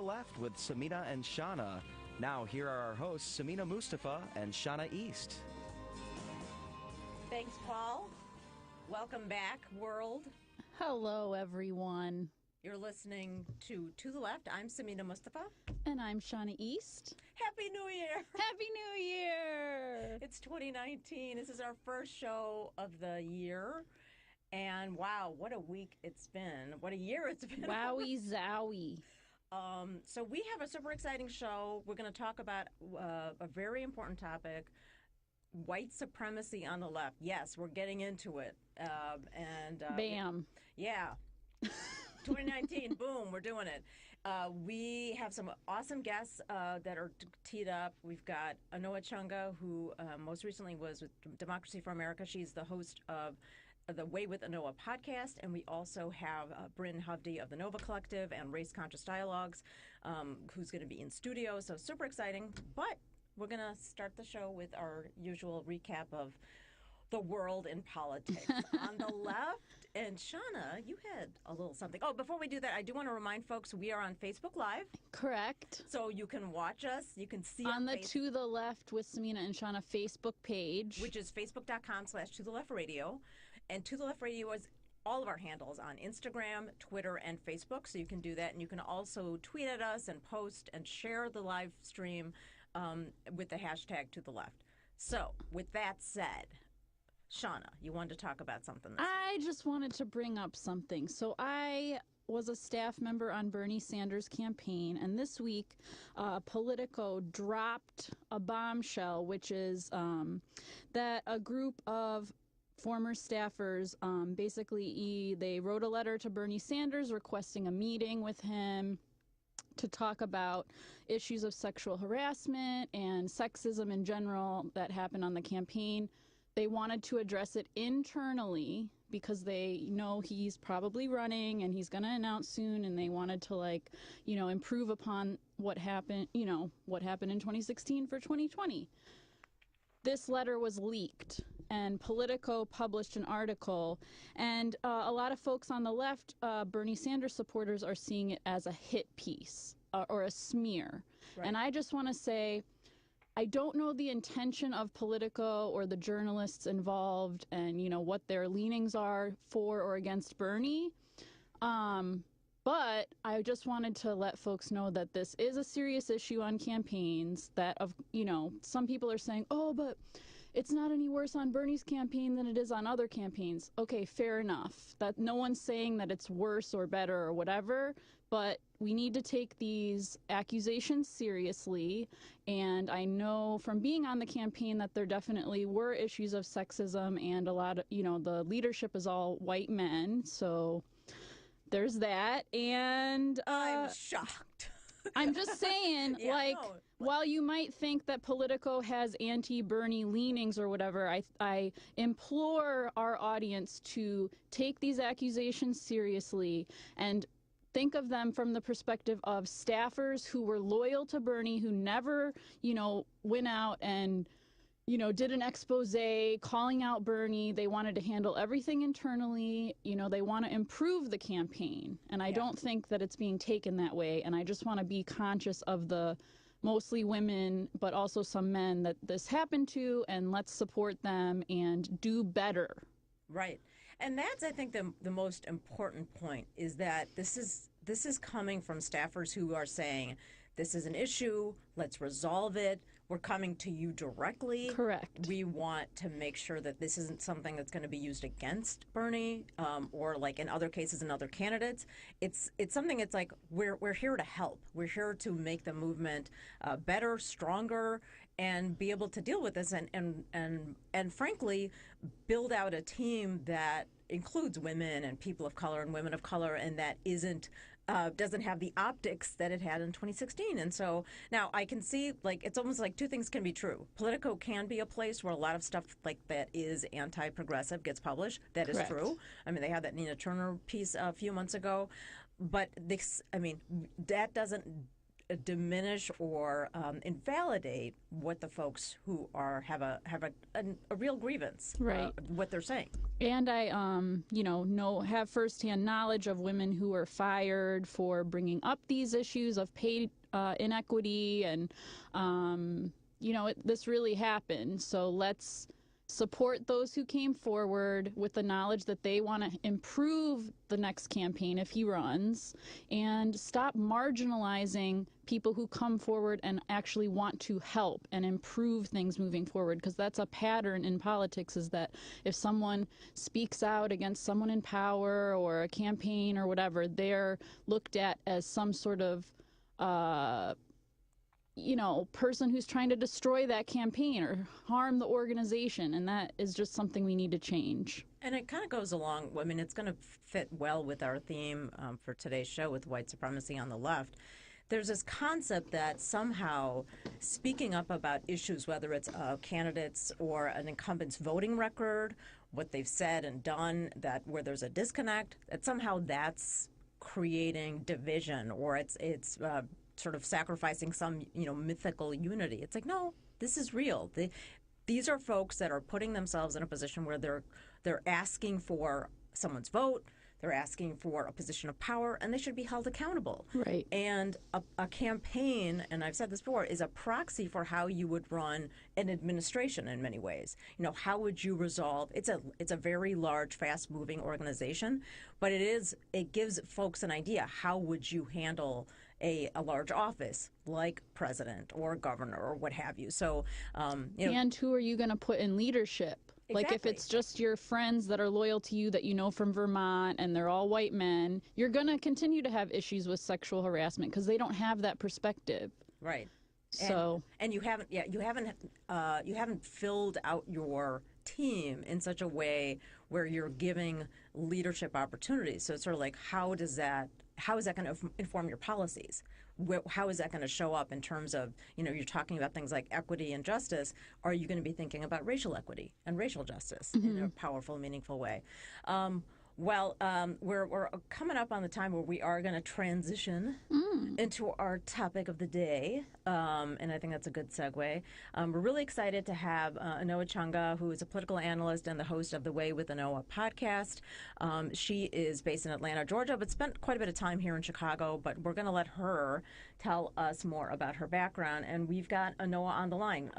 the Left with Samina and Shauna. Now, here are our hosts, Samina Mustafa and Shauna East. Thanks, Paul. Welcome back, world. Hello, everyone. You're listening to the Left. I'm Samina Mustafa. And I'm Shauna East. Happy New Year! Happy New Year! It's 2019. This is our first show of the year. And wow, what a week it's been. What a year it's been. Wowie zowie. So we have a super exciting show. We're going to talk about a very important topic, white supremacy on the left. Yes, we're getting into it. Bam. Yeah. 2019, boom, we're doing it. We have some awesome guests that are teed up. We've got Anoa Chunga, who most recently was with Democracy for America. She's the host of the Way with Anoa podcast, and we also have Bryn Hovde of the Nova Collective and Race Conscious Dialogues, who's going to be in studio. So super exciting. But we're going to start the show with our usual recap of the world in politics. On the left, and Shauna, you had a little something. Oh, before we do that, I do want to remind folks we are on Facebook Live. Correct. So you can watch us. You can see on the To the Left with Samina and Shauna Facebook page, which is facebook.com/ToTheLeftRadio. And To the Left Radio is all of our handles on Instagram, Twitter, and Facebook. So you can do that. And you can also tweet at us and post and share the live stream with the hashtag To the Left. So with that said, Shauna, you wanted to talk about something this week. I just wanted to bring up something. So I was a staff member on Bernie Sanders' campaign, and this week Politico dropped a bombshell, which is that a group of former staffers, basically they wrote a letter to Bernie Sanders requesting a meeting with him to talk about issues of sexual harassment and sexism in general that happened on the campaign. They wanted to address it internally because they know he's probably running and he's going to announce soon, and they wanted to improve upon what happened, what happened in 2016 for 2020. This letter was leaked, and Politico published an article, and a lot of folks on the left, Bernie Sanders supporters, are seeing it as a hit piece or a smear. Right. And I just want to say, I don't know the intention of Politico or the journalists involved and, what their leanings are for or against Bernie. But I just wanted to let folks know that this is a serious issue on campaigns that, some people are saying, oh, but it's not any worse on Bernie's campaign than it is on other campaigns. Okay, fair enough. That no one's saying that it's worse or better or whatever, but we need to take these accusations seriously. And I know from being on the campaign that there definitely were issues of sexism, and a lot of, the leadership is all white men. So there's that. And I'm shocked. I'm just saying, while you might think that Politico has anti-Bernie leanings or whatever, I implore our audience to take these accusations seriously and think of them from the perspective of staffers who were loyal to Bernie, who never, went out and, did an expose calling out Bernie. They wanted to handle everything internally. They want to improve the campaign. And I don't think that it's being taken that way. And I just want to be conscious of the mostly women, but also some men that this happened to, and let's support them and do better. Right. And that's, I think, the most important point is that this is coming from staffers who are saying, this is an issue, let's resolve it. We're coming to you directly. Correct. We want to make sure that this isn't something that's going to be used against Bernie or like in other cases and other candidates. It's something, it's like we're here to help. We're here to make the movement better, stronger, and be able to deal with this and frankly, build out a team that includes women and people of color and women of color, and that doesn't have the optics that it had in 2016. And so now I can see, it's almost like two things can be true. Politico can be a place where a lot of stuff like that is anti-progressive gets published. That is true. I mean, they had that Nina Turner piece a few months ago. But that doesn't diminish or invalidate what the folks who have a real grievance, right, what they're saying. And I, have firsthand knowledge of women who were fired for bringing up these issues of pay inequity, and this really happened. So let's support those who came forward with the knowledge that they want to improve the next campaign if he runs, and stop marginalizing people who come forward and actually want to help and improve things moving forward, because that's a pattern in politics, is that if someone speaks out against someone in power or a campaign or whatever, they're looked at as some sort of person who's trying to destroy that campaign or harm the organization. And that is just something we need to change. And it kind of goes along, I mean, it's going to fit well with our theme for today's show with white supremacy on the left. There's this concept that somehow speaking up about issues, whether it's candidates or an incumbent's voting record, what they've said and done, that where there's a disconnect, that somehow that's creating division, or it's sort of sacrificing some, mythical unity. It's like, no, this is real. These are folks that are putting themselves in a position where they're asking for someone's vote, they're asking for a position of power, and they should be held accountable. Right. And a campaign, and I've said this before, is a proxy for how you would run an administration in many ways. How would you resolve? It's a very large, fast-moving organization, but it gives folks an idea. How would you handle a large office like president or governor or what have you? So, and who are you going to put in leadership? Exactly. Like if it's just your friends that are loyal to you that you know from Vermont and they're all white men, you're going to continue to have issues with sexual harassment because they don't have that perspective. Right. So and you haven't filled out your team in such a way where you're giving leadership opportunities. So it's sort of like, how is that going to inform your policies? How is that going to show up in terms of, you're talking about things like equity and justice. Are you going to be thinking about racial equity and racial justice in a powerful, meaningful way? We're coming up on the time where we are going to transition into our topic of the day, and I think that's a good segue. We're really excited to have Anoa Changa, who is a political analyst and the host of the Way with Anoa podcast. She is based in Atlanta, Georgia, but spent quite a bit of time here in Chicago, but we're going to let her tell us more about her background, and we've got Anoa on the line.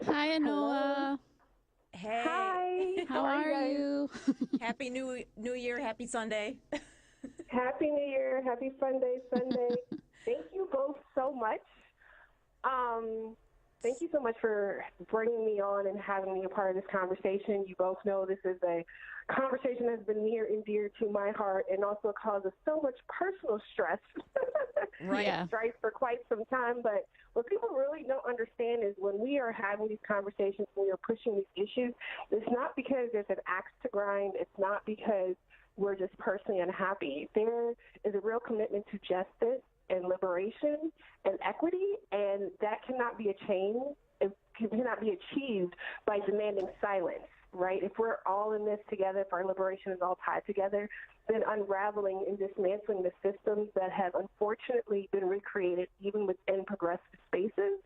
Hi, Anoa. Hey. Hi. How are you? Happy New Year. Happy Sunday. Happy New Year. Happy Sunday. Thank you both so much. Thank you so much for bringing me on and having me a part of this conversation. You both know this is a conversation that's been near and dear to my heart and also causes so much personal stress. Right. Yeah. Stress for quite some time. But what people really don't understand is when we are having these conversations, when we are pushing these issues, it's not because there's an axe to grind. It's not because we're just personally unhappy. There is a real commitment to justice and liberation and equity, and that cannot be achieved by demanding silence, right? If we're all in this together, if our liberation is all tied together, then unraveling and dismantling the systems that have unfortunately been recreated even within progressive spaces,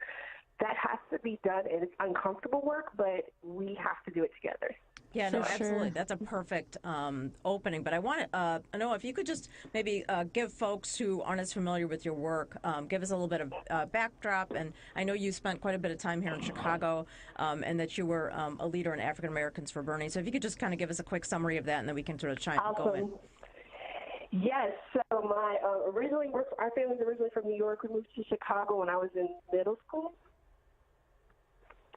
that has to be done, and it's uncomfortable work, but we have to do it together. Yeah, no, For absolutely. sure. That's a perfect opening. But I want to know if you could just maybe give folks who aren't as familiar with your work, give us a little bit of backdrop. And I know you spent quite a bit of time here in Chicago, and that you were a leader in African Americans for Bernie. So if you could just kind of give us a quick summary of that, and then we can sort of chime Awesome. go in. Yes. So our family's originally from New York. We moved to Chicago when I was in middle school.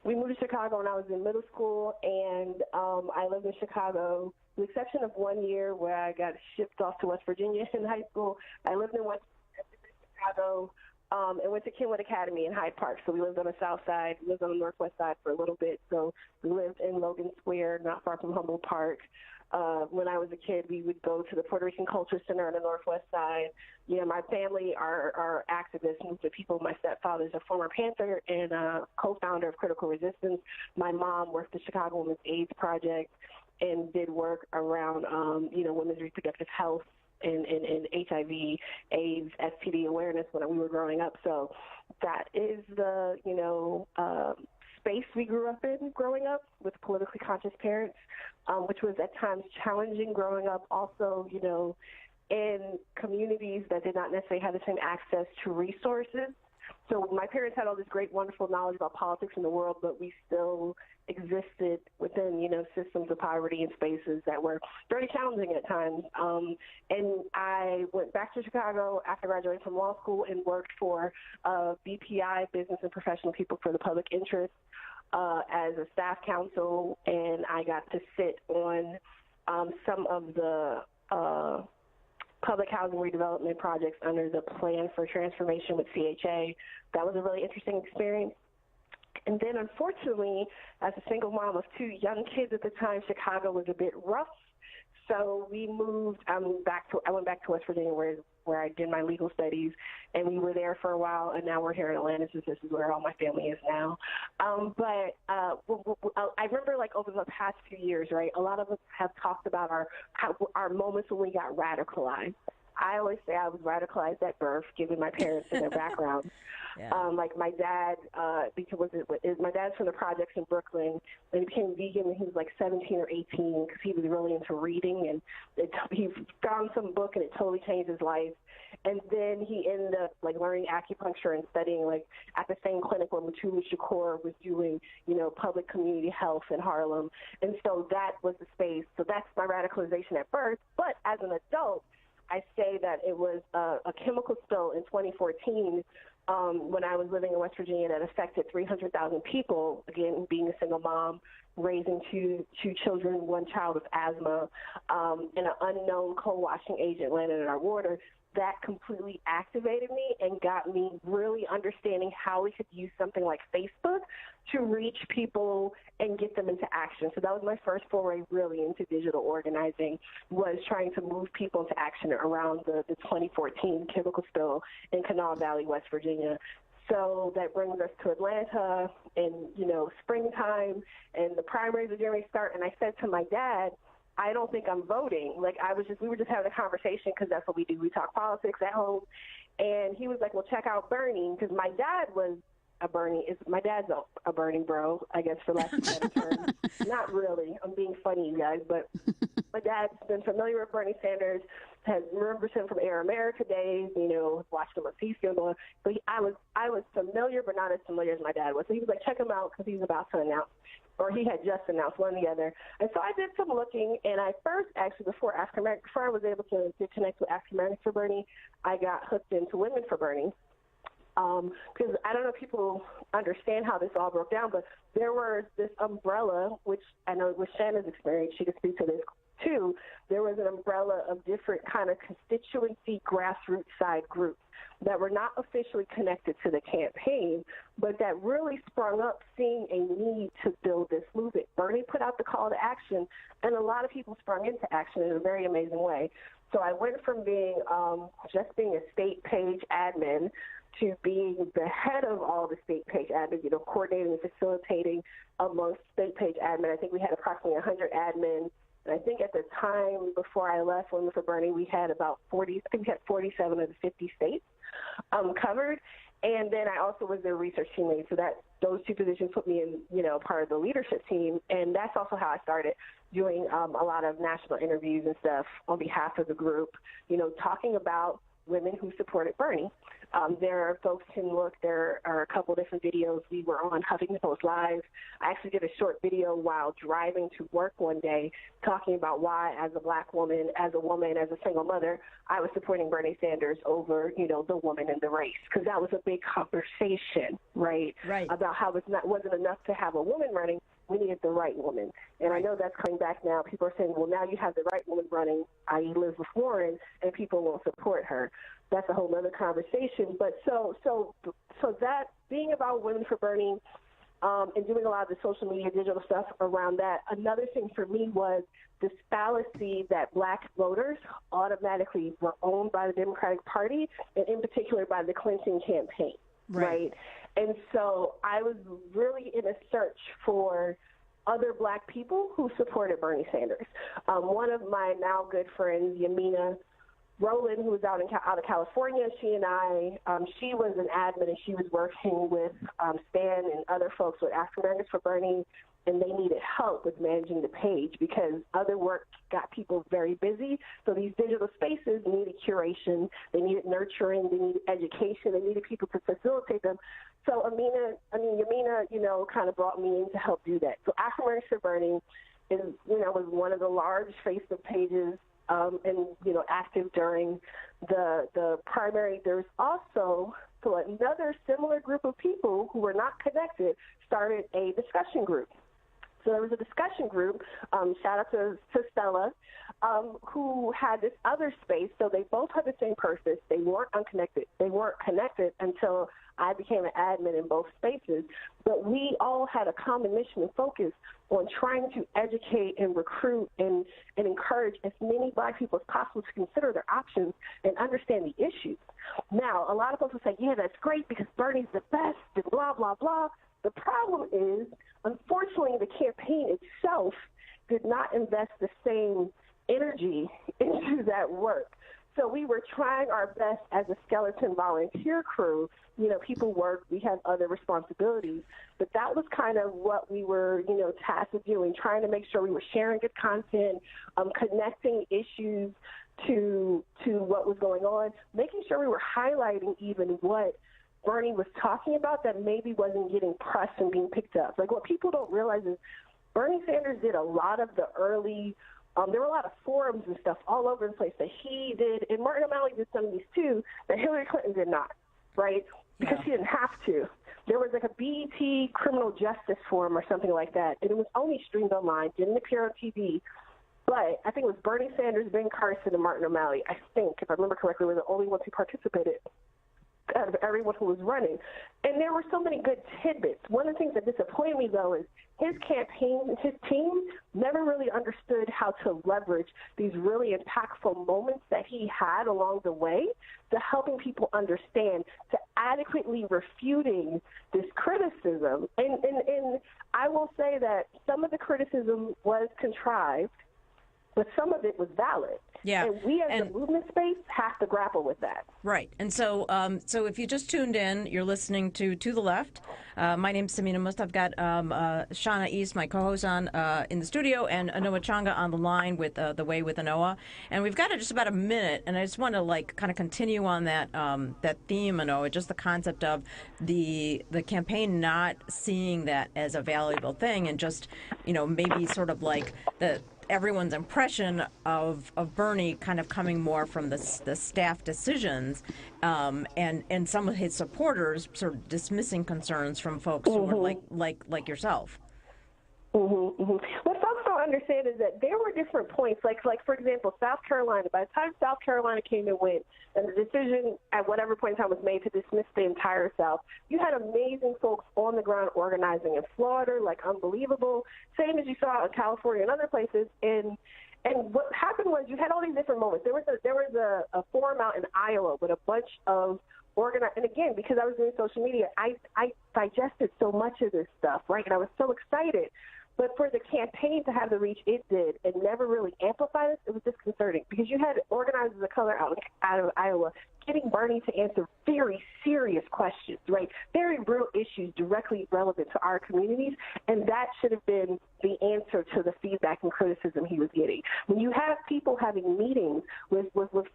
We moved to Chicago when I was in middle school, and I lived in Chicago, with the exception of 1 year where I got shipped off to West Virginia in high school. I lived in Chicago and went to Kenwood Academy in Hyde Park. So we lived on the south side, lived on the northwest side for a little bit. So we lived in Logan Square, not far from Humboldt Park. When I was a kid, we would go to the Puerto Rican Culture Center on the northwest side. My family are activists, moved to people. My stepfather's a former Panther and a co-founder of Critical Resistance. My mom worked at the Chicago Women's AIDS Project and did work around, women's reproductive health and HIV, AIDS, STD awareness when we were growing up. So that is the, space we grew up in growing up with politically conscious parents, which was at times challenging growing up also, in communities that did not necessarily have the same access to resources. So my parents had all this great, wonderful knowledge about politics in the world, but we still existed within, systems of poverty and spaces that were very challenging at times. And I went back to Chicago after graduating from law school and worked for BPI, Business and Professional People for the Public Interest, as a staff counsel, and I got to sit on some of the public housing redevelopment projects under the Plan for Transformation with CHA. That was a really interesting experience. And then, unfortunately, as a single mom of 2 young kids at the time, Chicago was a bit rough. So we moved. I went back to West Virginia, where I did my legal studies, and we were there for a while. And now we're here in Atlanta, so this is where all my family is now. But I remember, like, over the past few years, right? A lot of us have talked about our moments when we got radicalized. I always say I was radicalized at birth, given my parents and their background. Yeah. Like my dad, my dad's from the projects in Brooklyn, and he became vegan when he was like 17 or 18 because he was really into reading, and he found some book and it totally changed his life. And then he ended up like learning acupuncture and studying like at the same clinic where Mutulu Shakur was doing, public community health in Harlem. And so that was the space. So that's my radicalization at birth. But as an adult, I say that it was a chemical spill in 2014 when I was living in West Virginia that affected 300,000 people, again, being a single mom, raising two children, 1 child with asthma, and an unknown coal-washing agent landed in our water. That completely activated me and got me really understanding how we could use something like Facebook to reach people and get them into action. So that was my first foray really into digital organizing, was trying to move people into action around the 2014 chemical spill in Kanawha Valley, West Virginia. So that brings us to Atlanta in, springtime, and the primaries are getting ready to start. And I said to my dad, I don't think I'm voting. Like, we were just having a conversation because that's what we do. We talk politics at home. And he was like, well, check out Bernie, because my dad was my dad's a Bernie bro, I guess, for lack of a better term. Not really. I'm being funny, you guys, but my dad's been familiar with Bernie Sanders, remembers him from Air America days, watched him on C-SPAN. So I was familiar, but not as familiar as my dad was. So he was like, check him out because he's about to announce, or he had just announced, one or the other. And so I did some looking, and I first, actually, before I was able to connect with African Americans for Bernie, I got hooked into Women for Bernie. Because I don't know if people understand how this all broke down, but there was this umbrella, which I know with Shanna's experience, she could speak to this too. There was an umbrella of different kind of constituency grassroots side groups that were not officially connected to the campaign, but that really sprung up seeing a need to build this movement. Bernie put out the call to action, and a lot of people sprung into action in a very amazing way. So I went from being just being a state page admin to being the head of all the state page admins, coordinating and facilitating amongst state page admin. I think we had approximately 100 admins. And I think at the time before I left Women for Bernie, we had about 47 of the 50 states covered. And then I also was their research team lead. So those 2 positions put me in, part of the leadership team. And that's also how I started doing a lot of national interviews and stuff on behalf of the group, talking about women who supported Bernie. There are folks can look. There are a couple different videos. We were on Huffington Post Live. I actually did a short video while driving to work one day talking about why, as a black woman, as a single mother, I was supporting Bernie Sanders over, the woman in the race, because that was a big conversation, right? About how it wasn't enough to have a woman running. We needed the right woman. And I know that's coming back now. People are saying, well, now you have the right woman running, i.e. Elizabeth Warren, and people won't support her. That's a whole other conversation. But so that being about Women for Bernie and doing a lot of the social media, digital stuff around that, another thing for me was this fallacy that black voters automatically were owned by the Democratic Party, and in particular by the Clinton campaign, right? And so I was really in a search for other black people who supported Bernie Sanders. One of my now good friends, Yamina Roland, who was out of California, she and I, she was an admin and she was working with Stan and other folks with African Americans for Bernie, and they needed help with managing the page because other work got people very busy. So these digital spaces needed curation, they needed nurturing, they needed education, they needed people to facilitate them. So Yamina, kind of brought me in to help do that. So African Americans for Bernie was one of the large Facebook pages and active during the primary. There's also another similar group of people who were not connected started a discussion group. So there was a discussion group, shout out to Stella, who had this other space. So they both had the same purpose. They weren't unconnected. They weren't connected until I became an admin in both spaces. But we all had a common mission and focus on trying to educate and recruit and encourage as many Black people as possible to consider their options and understand the issues. Now, a lot of folks will say, yeah, that's great because Bernie's the best and blah, blah, blah. The problem is, unfortunately, the campaign itself did not invest the same energy into that work. So we were trying our best as a skeleton volunteer crew. People work, we have other responsibilities, but that was kind of what we were, tasked with doing, trying to make sure we were sharing good content, connecting issues to what was going on, making sure we were highlighting even what Bernie was talking about that maybe wasn't getting pressed and being picked up. Like, what people don't realize is Bernie Sanders did a lot of the early, there were a lot of forums and stuff all over the place that he did, and Martin O'Malley did some of these too, that Hillary Clinton did not, right? Because she didn't have to. There was like a BET criminal justice forum or something like that, and it was only streamed online, didn't appear on TV. But I think it was Bernie Sanders, Ben Carson, and Martin O'Malley, I think, if I remember correctly, were the only ones who participated out of everyone who was running. And there were so many good tidbits. One of the things that disappointed me, though, is his campaign and his team never really understood how to leverage these really impactful moments that he had along the way to helping people understand, to adequately refuting this criticism. And I will say that some of the criticism was contrived, but some of it was valid. Yeah. And we as the movement space have to grapple with that. Right. And so so if you just tuned in, you're listening to the Left. My name's Samina Mustafa. I've got Shauna East, my co-host, on in the studio, and Anoa Changa on the line with The Way with Anoa. And we've got just about a minute, and I just want to kind of continue on that that theme, Anoa, just the concept of the campaign not seeing that as a valuable thing, and just maybe sort of like everyone's impression of Bernie kind of coming more from the staff decisions, and some of his supporters sort of dismissing concerns from folks who were like yourself. What folks don't understand is that there were different points. Like for example, South Carolina. By the time South Carolina came and went, and the decision at whatever point in time was made to dismiss the entire South, you had amazing folks on the ground organizing in Florida, like unbelievable. Same as you saw in California and other places. And what happened was you had all these different moments. There was a forum out in Iowa with a bunch of organized, and again, because I was doing social media, I digested so much of this stuff, right? And I was so excited. But for the campaign to have the reach it did and never really amplify this, it was disconcerting because you had organizers of color out of Iowa getting Bernie to answer very serious questions, right? Very real issues directly relevant to our communities, and that should have been the answer to the feedback and criticism he was getting. When you have people having meetings with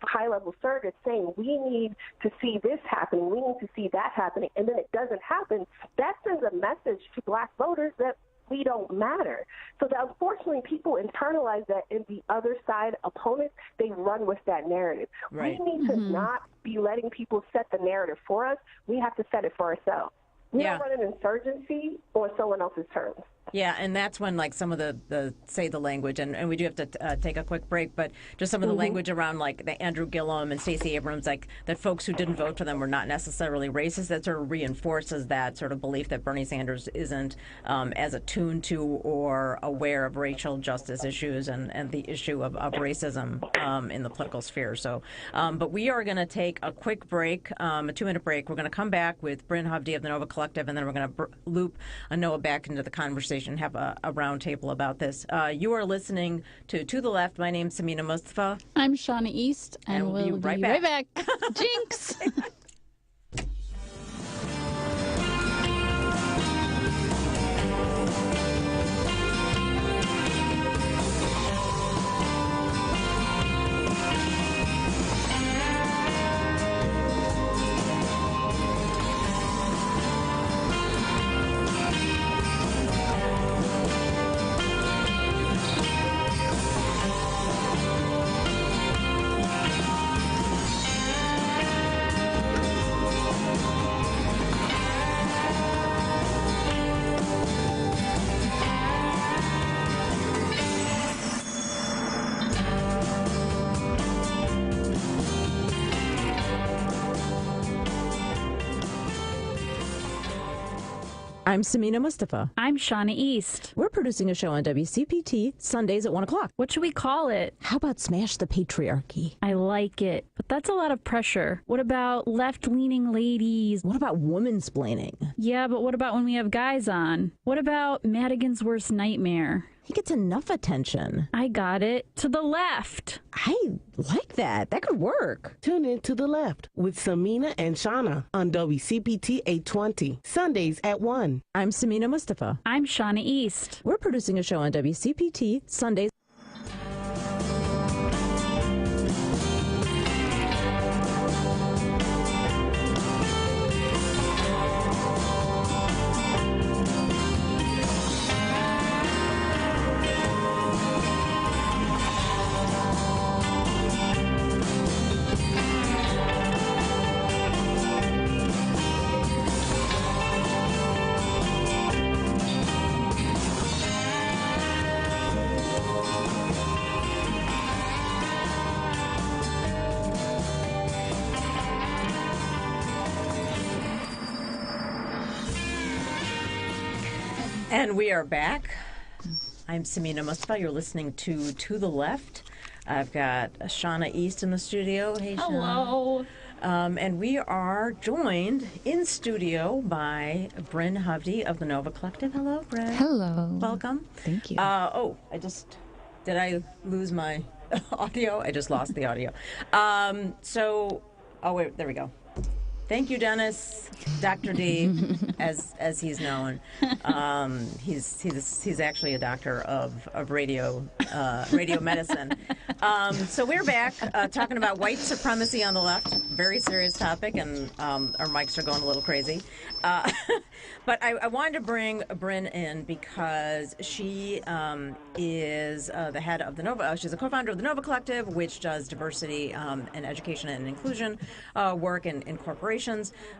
high-level surrogates saying, we need to see this happening, we need to see that happening, and then it doesn't happen, that sends a message to Black voters that we don't matter. So that unfortunately people internalize that, and the other side opponents, they run with that narrative. Right. We need to not be letting people set the narrative for us. We have to set it for ourselves. We don't run an insurgency on someone else's terms. Yeah, and that's when some of the language, and we do have to take a quick break, but just some of the language around the Andrew Gillum and Stacey Abrams, that folks who didn't vote for them were not necessarily racist, that sort of reinforces that sort of belief that Bernie Sanders isn't as attuned to or aware of racial justice issues and the issue of racism in the political sphere. So, but we are going to take a quick break, a 2-minute break. We're going to come back with Bryn Havdi of the Nova Collective, and then we're going to loop Anoa back into the conversation conversation, have a roundtable about this. You are listening to the Left. My name's Samina Mustafa. I'm Shauna East, and we'll be right back. Jinx! I'm Samina Mustafa. I'm Shauna East. We're producing a show on WCPT Sundays at 1 o'clock. What should we call it? How about Smash the Patriarchy? I like it, but that's a lot of pressure. What about left-leaning ladies? What about womansplaining? Yeah, but what about when we have guys on? What about Madigan's worst nightmare? He gets enough attention. I got it. To the left. I like that. That could work. Tune in to the Left with Samina and Shauna on WCPT 820, Sundays at 1. I'm Samina Mustafa. I'm Shauna East. We're producing a show on WCPT Sundays. And we are back. I'm Samina Mustafa. You're listening to the Left. I've got Shauna East in the studio. Hey, Shauna. Hello. And we are joined in studio by Bryn Hovde of the Nova Collective. Hello, Bryn. Hello. Welcome. Thank you. Did I lose my audio? I just lost the audio. Wait, there we go. Thank you, Dennis, Dr. D, as he's known. He's actually a doctor of radio medicine. So we're back talking about white supremacy on the left. Very serious topic, and our mics are going a little crazy. But I wanted to bring Bryn in because she is the head of the Nova. She's a co-founder of the Nova Collective, which does diversity and education and inclusion work in corporations.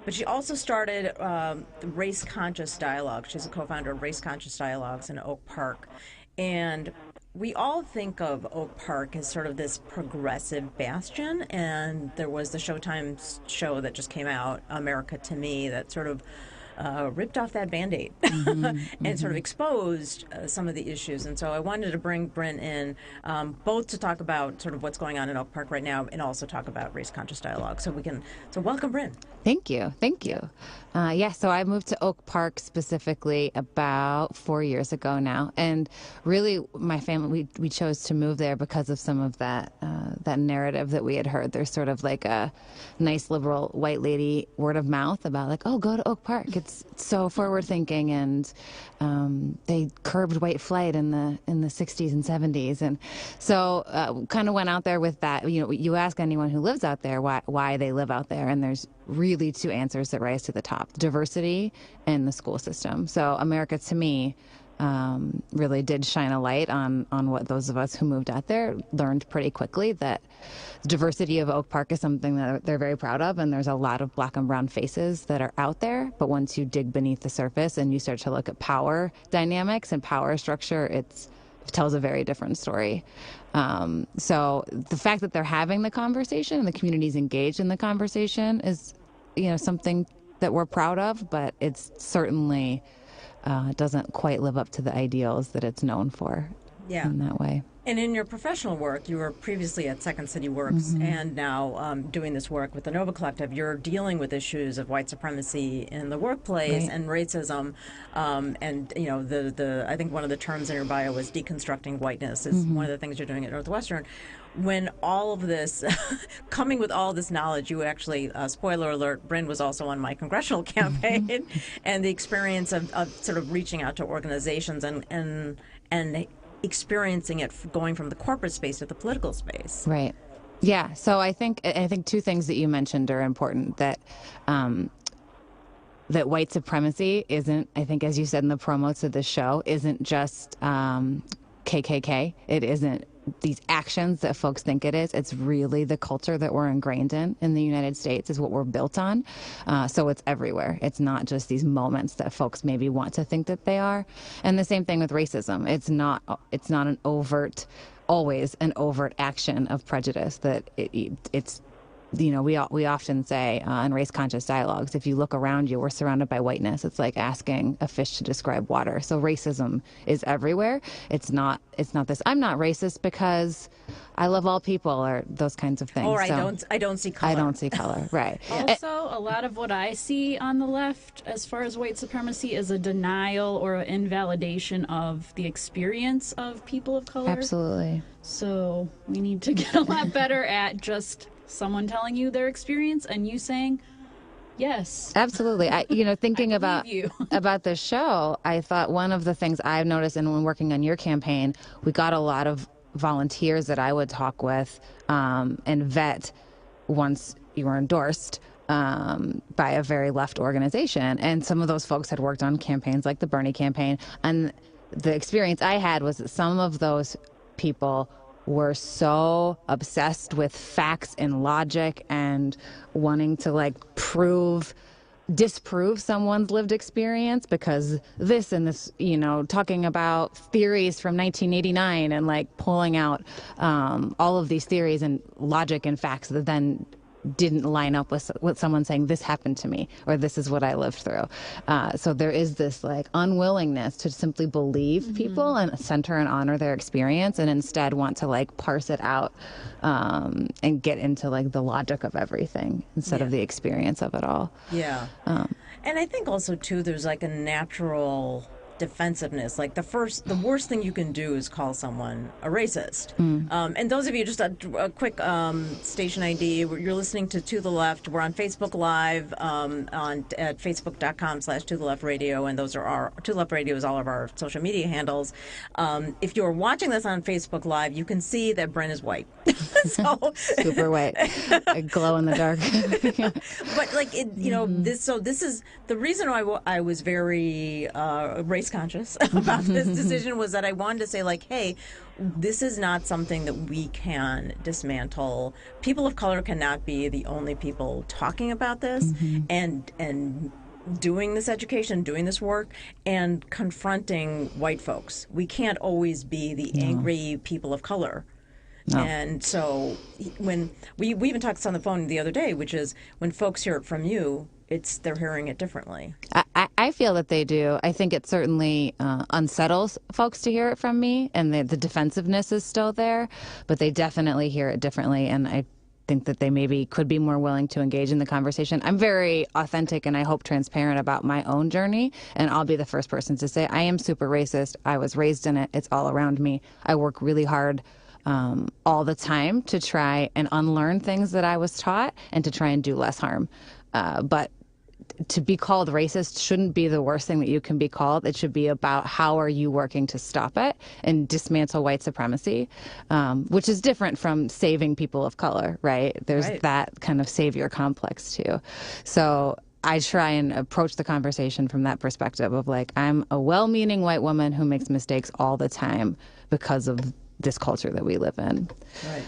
But she also started the Race Conscious Dialogue. She's a co-founder of Race Conscious Dialogues in Oak Park. And we all think of Oak Park as sort of this progressive bastion. And there was the Showtime show that just came out, America to Me, that sort of ripped off that Band-Aid and sort of exposed some of the issues. And so I wanted to bring Bryn in both to talk about sort of what's going on in Oak Park right now and also talk about Race Conscious Dialogue. So welcome, Bryn. Thank you. So I moved to Oak Park specifically about 4 years ago now. And really, my family, we chose to move there because of some of that narrative that we had heard. There's sort of like a nice liberal white lady word of mouth about like, oh, go to Oak Park. It's so forward thinking, and they curbed white flight in the 60s and 70s. And so kind of went out there with that. You know, you ask anyone who lives out there why they live out there, and there's really two answers that rise to the top: diversity and the school system. So America to Me really did shine a light on what those of us who moved out there learned pretty quickly, that the diversity of Oak Park is something that they're very proud of, and there's a lot of black and brown faces that are out there. But once you dig beneath the surface and you start to look at power dynamics and power structure, it tells a very different story. So the fact that they're having the conversation and the community's engaged in the conversation is, something that we're proud of, but it's certainly doesn't quite live up to the ideals that it's known for in that way. And in your professional work, you were previously at Second City Works and now doing this work with the Nova Collective. You're dealing with issues of white supremacy in the workplace and racism. And, you know, I think one of the terms in your bio was deconstructing whiteness is one of the things you're doing at Northwestern. When all of this, coming with all this knowledge, you actually, spoiler alert, Bryn was also on my congressional campaign, and the experience of sort of reaching out to organizations and experiencing it going from the corporate space to the political space. Right. Yeah. So I think two things that you mentioned are important. That that white supremacy isn't, I think, as you said in the promo to this show, isn't just KKK. It isn't these actions that folks think it is. It's really the culture that we're ingrained in the United States is what we're built on. So it's everywhere. It's not just these moments that folks maybe want to think that they are. And the same thing with racism. It's not an overt, always an overt action of prejudice. That it's, you know, we often say in race-conscious dialogues, if you look around you, we're surrounded by whiteness. It's like asking a fish to describe water. So racism is everywhere. It's not this, I'm not racist because I love all people, or those kinds of things. Or I So don't see color. I don't see color, right. Also, a lot of what I see on the left as far as white supremacy is a denial or an invalidation of the experience of people of color. Absolutely. So we need to get a lot better at just someone telling you their experience and you saying, yes. Absolutely. Thinking about you. about this show, I thought one of the things I've noticed, and when working on your campaign, we got a lot of volunteers that I would talk with and vet once you were endorsed by a very left organization. And some of those folks had worked on campaigns like the Bernie campaign. And the experience I had was that some of those people were so obsessed with facts and logic and wanting to disprove someone's lived experience because this and this, talking about theories from 1989 and pulling out all of these theories and logic and facts that then didn't line up with someone saying this happened to me or this is what I lived through. So there is this unwillingness to simply believe people and center and honor their experience, and instead want to parse it out and get into the logic of everything instead of the experience of it all. Yeah. And I think also too, there's a natural defensiveness. The worst thing you can do is call someone a racist. And those of you, just a quick station ID, you're listening to the Left. We're on Facebook Live at facebook.com/To the Left Radio, and those are our To the Left Radio is all of our social media handles. If you're watching this on Facebook Live, you can see that Bryn is white. So super white. I glow in the dark. But this is the reason why I was very race conscious about this decision, was that I wanted to say hey, this is not something that we can dismantle. People of color cannot be the only people talking about this and doing this education, doing this work, and confronting white folks. We can't always be the angry people of color. No. And so when we even talked on the phone the other day, which is when folks hear it from you, they're hearing it differently. I feel that they do. I think it certainly unsettles folks to hear it from me, and the defensiveness is still there, but they definitely hear it differently, and I think that they maybe could be more willing to engage in the conversation. I'm very authentic and I hope transparent about my own journey, and I'll be the first person to say I am super racist. I was raised in it. It's all around me. I work really hard all the time to try and unlearn things that I was taught and to try and do less harm. But to be called racist shouldn't be the worst thing that you can be called. It should be about how are you working to stop it and dismantle white supremacy, which is different from saving people of color, right? There's that kind of savior complex too. So I try and approach the conversation from that perspective of I'm a well-meaning white woman who makes mistakes all the time because of this culture that we live in. Right.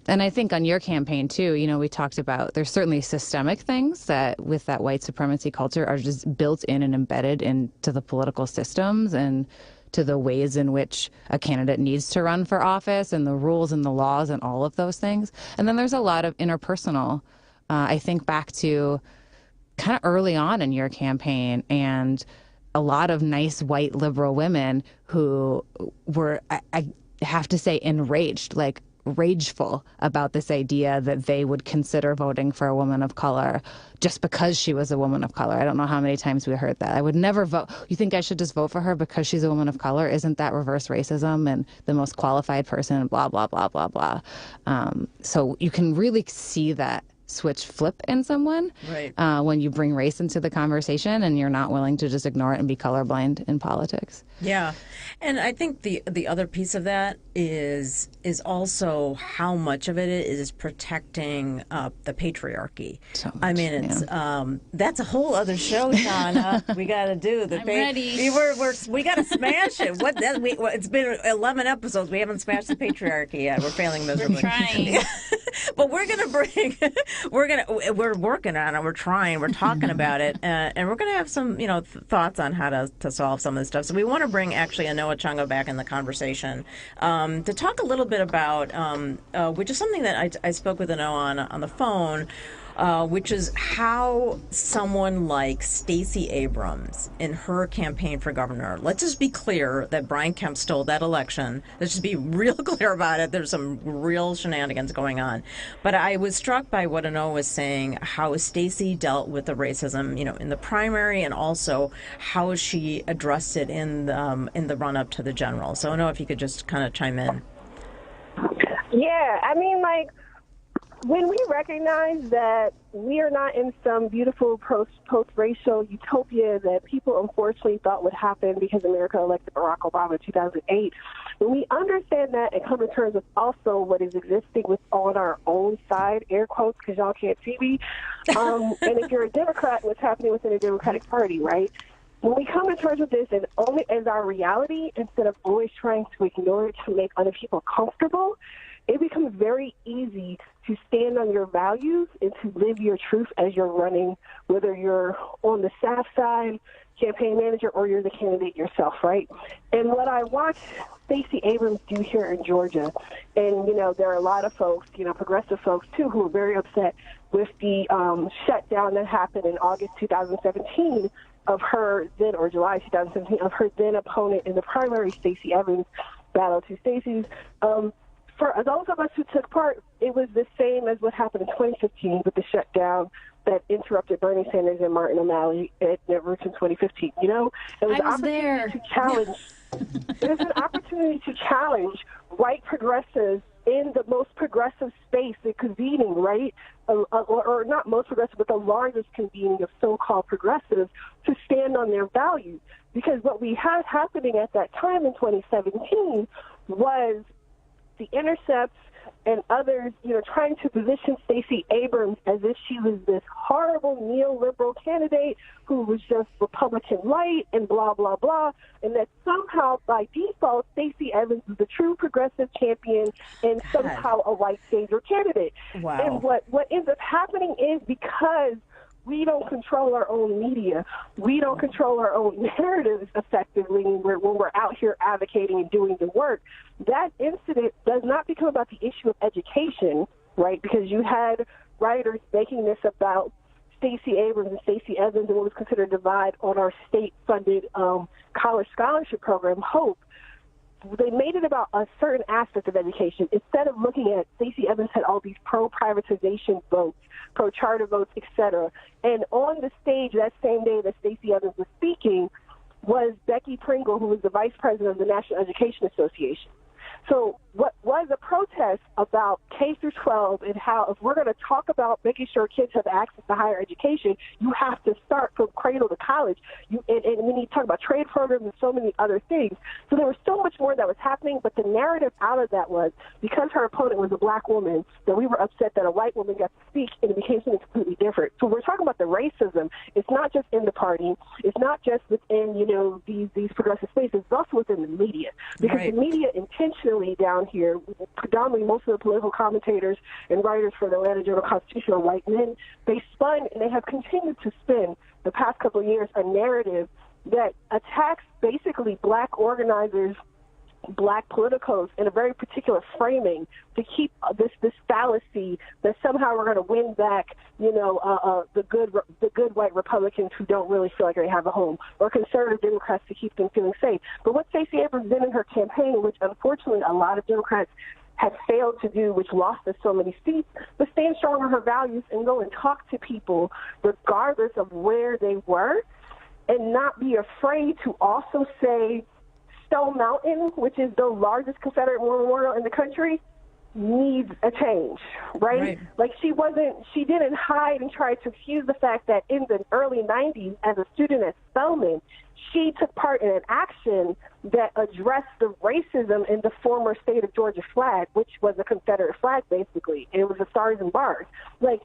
And I think on your campaign too, we talked about there's certainly systemic things that with that white supremacy culture are just built in and embedded into the political systems and to the ways in which a candidate needs to run for office and the rules and the laws and all of those things. And then there's a lot of interpersonal. I think back to kind of early on in your campaign and a lot of nice white liberal women who were, have to say enraged, like rageful about this idea that they would consider voting for a woman of color just because she was a woman of color. I don't know how many times we heard that. I would never vote. You think I should just vote for her because she's a woman of color? Isn't that reverse racism and the most qualified person and blah, blah, blah, blah, blah. So you can really see that switch flip in someone when you bring race into the conversation and you're not willing to just ignore it and be colorblind in politics. Yeah. And I think the other piece of that is also how much of it is protecting the patriarchy. So much, I mean, it's that's a whole other show, Shauna. We got to do the. I'm ready. We got to smash it. It's been 11 episodes. We haven't smashed the patriarchy yet. We're failing miserably. We're trying. But we're working on it. We're trying. We're talking about it, and we're gonna have some thoughts on how to solve some of this stuff. So we want to bring actually Anoa Chunga back in the conversation to talk a little bit about which is something that I spoke with Anoa on the phone. Which is how someone like Stacey Abrams in her campaign for governor, let's just be clear that Brian Kemp stole that election. Let's just be real clear about it. There's some real shenanigans going on. But I was struck by what Anoa was saying, how Stacey dealt with the racism, in the primary, and also how she addressed it in the run-up to the general. So Anoa, if you could just kind of chime in. Yeah, I mean, when we recognize that we are not in some beautiful post-racial utopia that people unfortunately thought would happen because America elected Barack Obama in 2008, when we understand that and come to terms with also what is existing on our own side, air quotes, because y'all can't see me, and if you're a Democrat, what's happening within the Democratic Party, right? When we come to terms with this and own it as our reality, instead of always trying to ignore it to make other people comfortable, it becomes very easy to stand on your values and to live your truth as you're running, whether you're on the staff side, campaign manager, or you're the candidate yourself, right? And what I watched Stacey Abrams do here in Georgia, and, there are a lot of folks, progressive folks too, who are very upset with the shutdown that happened in August 2017 of her then, or July 2017, of her then opponent in the primary, Stacey Evans, battle to Stacey's. For those of us who took part, it was the same as what happened in 2015 with the shutdown that interrupted Bernie Sanders and Martin O'Malley at Netroots in 2015. It was an opportunity to challenge. It was an opportunity to challenge white progressives in the most progressive space, the convening, right? Or not most progressive, but the largest convening of so-called progressives to stand on their values. Because what we had happening at that time in 2017 was the Intercepts and others, trying to position Stacey Abrams as if she was this horrible neoliberal candidate who was just Republican light and blah, blah, blah, and that somehow by default Stacey Evans is the true progressive champion and somehow a white savior candidate. Wow. And what ends up happening is because we don't control our own media, we don't control our own narratives effectively when we're out here advocating and doing the work, that incident does not become about the issue of education, right? Because you had writers making this about Stacey Abrams and Stacey Evans and what was considered a divide on our state-funded college scholarship program, HOPE. They made it about a certain aspect of education. Instead of looking at Stacey Evans had all these pro-privatization votes, pro-charter votes, etc. And on the stage that same day that Stacey Evans was speaking was Becky Pringle, who was the vice president of the National Education Association. So what was a protest about K through 12 and how if we're going to talk about making sure kids have access to higher education, you have to start from cradle to college. And we need to talk about trade programs and so many other things. So there was so much more that was happening, but the narrative out of that was because her opponent was a black woman, that we were upset that a white woman got to speak, and it became something completely different. So we're talking about the racism. It's not just in the party. It's not just within, these progressive spaces. It's also within the media. Because the media intentionally down here, predominantly most of the political commentators and writers for the Atlanta Journal-Constitution are white men. They spun and they have continued to spin the past couple of years a narrative that attacks basically black organizers Black politicos in a very particular framing to keep this fallacy that somehow we're going to win back, the good white Republicans who don't really feel like they have a home, or conservative Democrats to keep them feeling safe. But what Stacey Abrams did in her campaign, which unfortunately a lot of Democrats have failed to do, which lost us so many seats, but stand strong on her values and go and talk to people regardless of where they were, and not be afraid to also say Stone Mountain, which is the largest Confederate war memorial in the country, needs a change, right? Like she didn't hide and try to excuse the fact that in the early 90s, as a student at Spelman, she took part in an action that addressed the racism in the former state of Georgia flag, which was a Confederate flag, basically. It was the stars and bars. Like,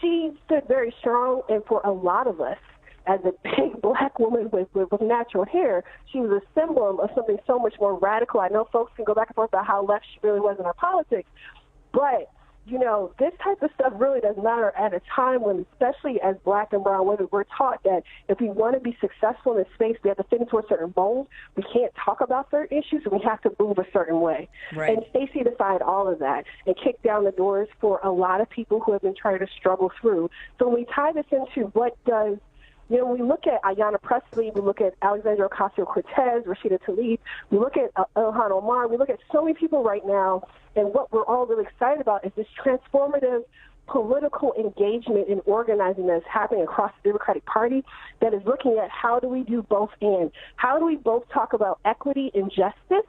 she stood very strong, and for a lot of us, as a big Black woman with natural hair, she was a symbol of something so much more radical. I know folks can go back and forth about how left she really was in our politics, but this type of stuff really does matter at a time when, especially as Black and brown women, we're taught that if we want to be successful in this space, we have to fit into a certain mold. We can't talk about certain issues, and we have to move a certain way. Right. And Stacey defied all of that and kicked down the doors for a lot of people who have been trying to struggle through. So when we tie this into what does we look at Ayanna Pressley, we look at Alexandria Ocasio-Cortez, Rashida Tlaib, we look at Ilhan Omar, we look at so many people right now, and what we're all really excited about is this transformative political engagement and organizing that is happening across the Democratic Party that is looking at how do we do both and. How do we both talk about equity and justice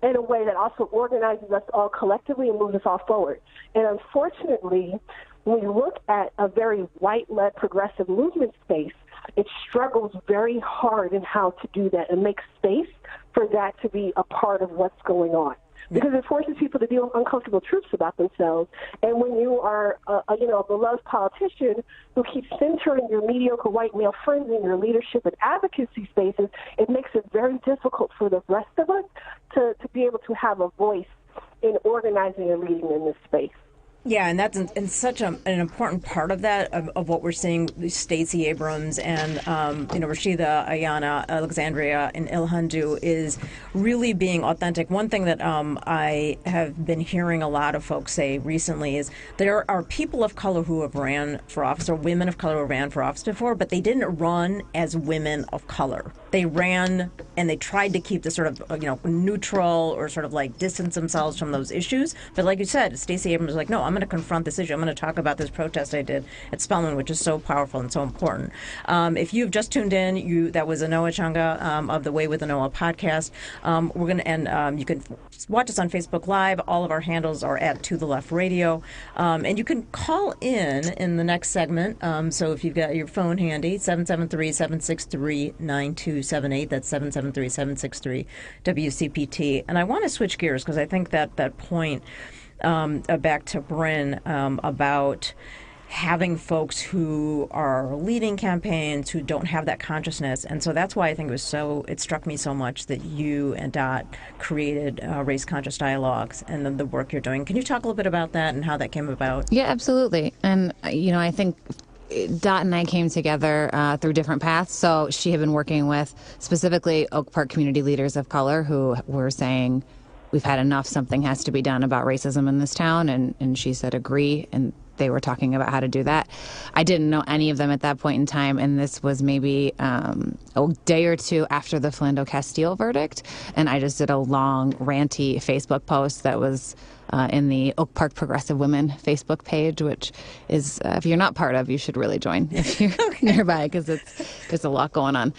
in a way that also organizes us all collectively and moves us all forward. And unfortunately, when we look at a very white-led progressive movement space, it struggles very hard in how to do that and make space for that to be a part of what's going on. Because it forces people to deal with uncomfortable truths about themselves. And when you are, a beloved politician who keeps centering your mediocre white male friends in your leadership and advocacy spaces, it makes it very difficult for the rest of us to be able to have a voice in organizing and leading in this space. Yeah, and that's such an important part of that, of what we're seeing Stacey Abrams and, Rashida, Ayanna, Alexandria, and Ilhan do is really being authentic. One thing that I have been hearing a lot of folks say recently is there are people of color who have ran for office, or women of color who ran for office before, but they didn't run as women of color. They ran and they tried to keep the sort of, neutral or sort of like distance themselves from those issues. But like you said, Stacey Abrams was like, no, I'm going to confront this issue. I'm going to talk about this protest I did at Spelman, which is so powerful and so important. If you've just tuned in, that was Anoa Changa of the Way with Anoa podcast. We're going to, and you can watch us on Facebook Live. All of our handles are at To The Left Radio. And you can call in the next segment. So if you've got your phone handy, 773-763-9278. That's 773-763-WCPT. And I want to switch gears because I think that point back to Bryn about having folks who are leading campaigns who don't have that consciousness. And so that's why I think it struck me so much that you and Dot created Race Conscious Dialogues and the work you're doing. Can you talk a little bit about that and how that came about? Yeah, absolutely. And, I think Dot and I came together through different paths. So she had been working with specifically Oak Park community leaders of color who were saying, we've had enough, something has to be done about racism in this town. And she said, agree. And they were talking about how to do that. I didn't know any of them at that point in time. And this was maybe a day or two after the Philando Castile verdict. And I just did a long, ranty Facebook post that was in the Oak Park Progressive Women Facebook page, which is, if you're not part of, you should really join if you're nearby, because there's a lot going on.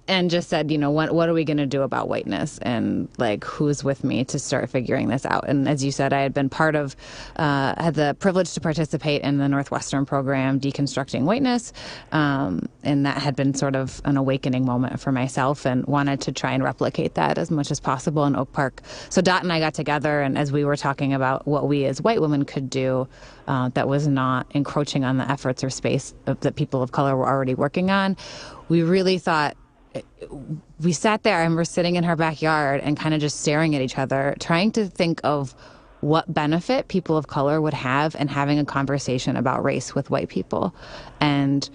And just said, what are we going to do about whiteness, and like who's with me to start figuring this out. And as you said, I had been part of, had the privilege to participate in the Northwestern program, Deconstructing Whiteness, and that had been sort of an awakening moment for myself, and wanted to try and replicate that as much as possible in Oak Park. So Dot and I got together, and as we were talking about what we as white women could do that was not encroaching on the efforts or space that people of color were already working on, we really thought, we sat there and we're sitting in her backyard and kind of just staring at each other, trying to think of what benefit people of color would have in having a conversation about race with white people. And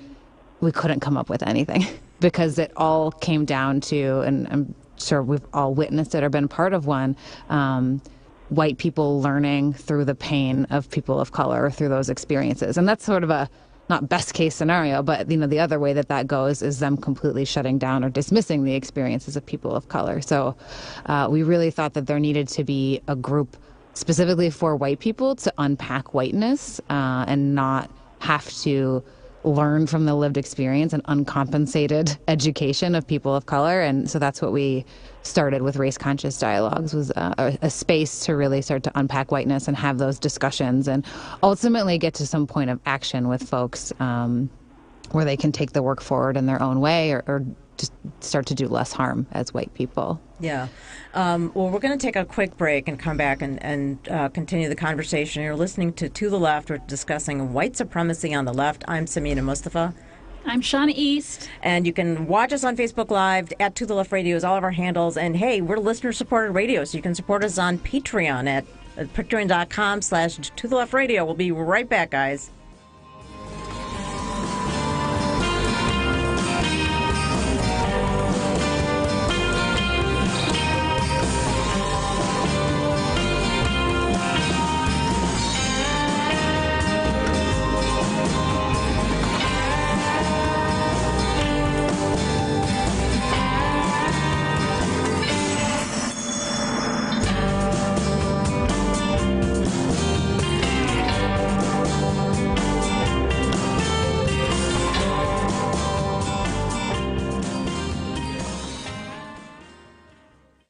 we couldn't come up with anything because it all came down to, and I'm sure we've all witnessed it or been part of one. White people learning through the pain of people of color through those experiences. And that's sort of a not best case scenario, but the other way that goes is them completely shutting down or dismissing the experiences of people of color. So we really thought that there needed to be a group specifically for white people to unpack whiteness and not have to learn from the lived experience and uncompensated education of people of color. And so that's what we started with Race Conscious Dialogues, was a space to really start to unpack whiteness and have those discussions and ultimately get to some point of action with folks where they can take the work forward in their own way or just start to do less harm as white people. Yeah. Well, we're going to take a quick break and come back and continue the conversation. You're listening to the Left. We're discussing white supremacy on the left. I'm Samina Mustafa. I'm Shauna East. And you can watch us on Facebook Live at To the Left Radio is all of our handles. And hey, we're listener-supported radio, so you can support us on Patreon at patreon.com/To the Left Radio. We'll be right back, guys.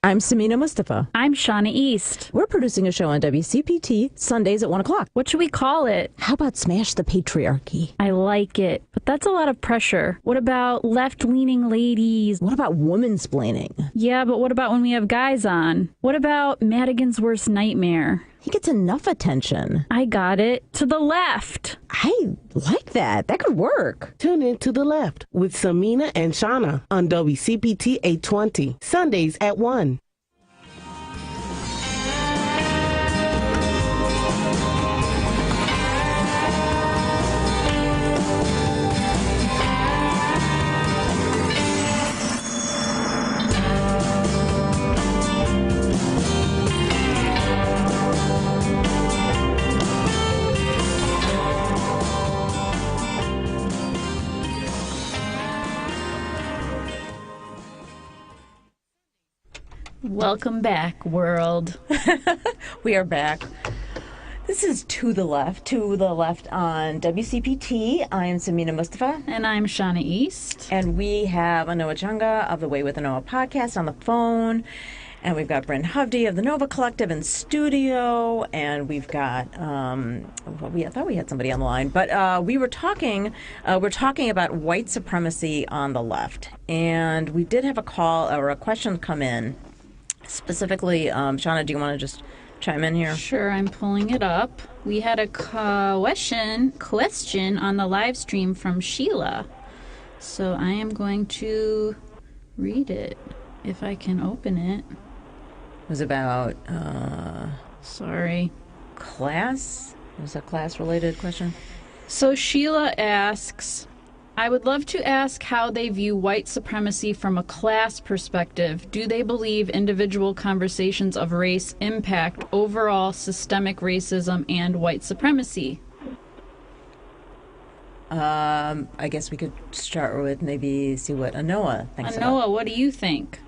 I'm Samina Mustafa. I'm Shauna East. We're producing a show on WCPT Sundays at 1 o'clock. What should we call it? How about Smash the Patriarchy? I like it, but that's a lot of pressure. What about left-leaning ladies? What about woman-splaining? Yeah, but what about when we have guys on? What about Madigan's worst nightmare? He gets enough attention. I got it. To the left. I like that. That could work. Tune in to the left with Samina and Shauna on WCPT 820, Sundays at 1. Welcome back, world. We are back. This is To the Left on WCPT. I am Samina Mustafa. And I'm Shauna East. And we have Anoa Chunga of the Way with Anoa podcast on the phone. And we've got Bryn Hovde of the Nova Collective in studio. And we've got, I thought we had somebody on the line. But we're talking about white supremacy on the left. And we did have a call or a question come in. Specifically, Shauna, do you want to just chime in here? Sure, I'm pulling it up. We had a question on the live stream from Sheila. So I am going to read it if I can open it. It was about Sorry. Class? It was a class-related question? So Sheila asks, I would love to ask how they view white supremacy from a class perspective. Do they believe individual conversations of race impact overall systemic racism and white supremacy? I guess we could start with maybe see what Anoa thinks about. Anoa, what do you think?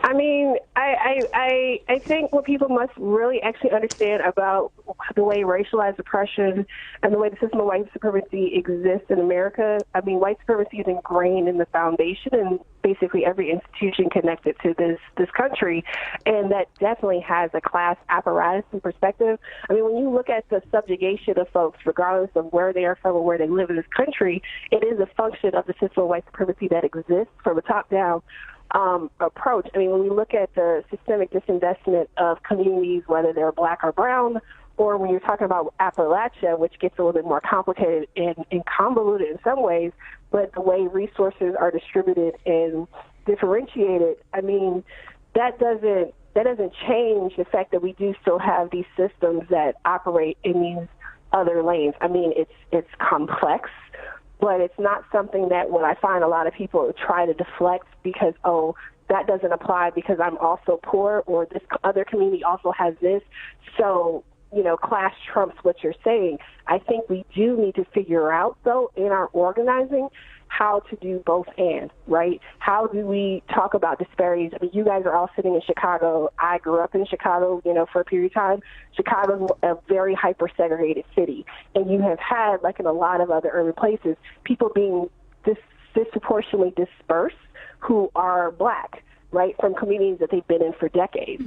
I mean, I think what people must really actually understand about the way racialized oppression and the way the system of white supremacy exists in America, I mean, white supremacy is ingrained in the foundation and basically every institution connected to this country, and that definitely has a class apparatus and perspective. I mean, when you look at the subjugation of folks, regardless of where they are from or where they live in this country, it is a function of the system of white supremacy that exists from a top-down approach. I mean, when we look at the systemic disinvestment of communities, whether they're black or brown, or when you're talking about Appalachia, which gets a little bit more complicated and convoluted in some ways, but the way resources are distributed and differentiated, I mean, that doesn't change the fact that we do still have these systems that operate in these other lanes. I mean, it's complex, but it's not something that when I find a lot of people try to deflect because, oh, that doesn't apply because I'm also poor, or this other community also has this. So, class trumps what you're saying. I think we do need to figure out, though, in our organizing, how to do both and, right? How do we talk about disparities? I mean, you guys are all sitting in Chicago. I grew up in Chicago, for a period of time. Chicago's a very hyper-segregated city. And you have had, like in a lot of other urban places, people being disproportionately dispersed who are Black, right, from communities that they've been in for decades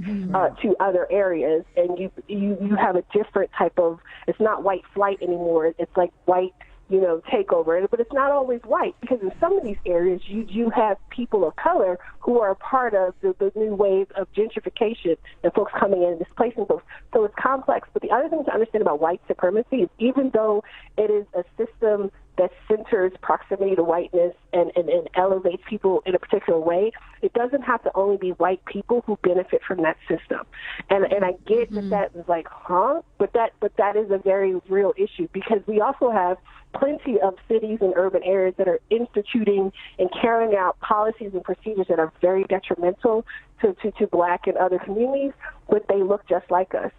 to other areas. And you have a different type of, it's not white flight anymore. It's like white, takeover. But it's not always white, because in some of these areas, you have people of color who are a part of the new wave of gentrification and folks coming in and displacing folks. So it's complex. But the other thing to understand about white supremacy is, even though it is a system that centers proximity to whiteness and elevates people in a particular way, it doesn't have to only be white people who benefit from that system. And I get that is like, but that is a very real issue, because we also have plenty of cities and urban areas that are instituting and carrying out policies and procedures that are very detrimental to Black and other communities, but they look just like us.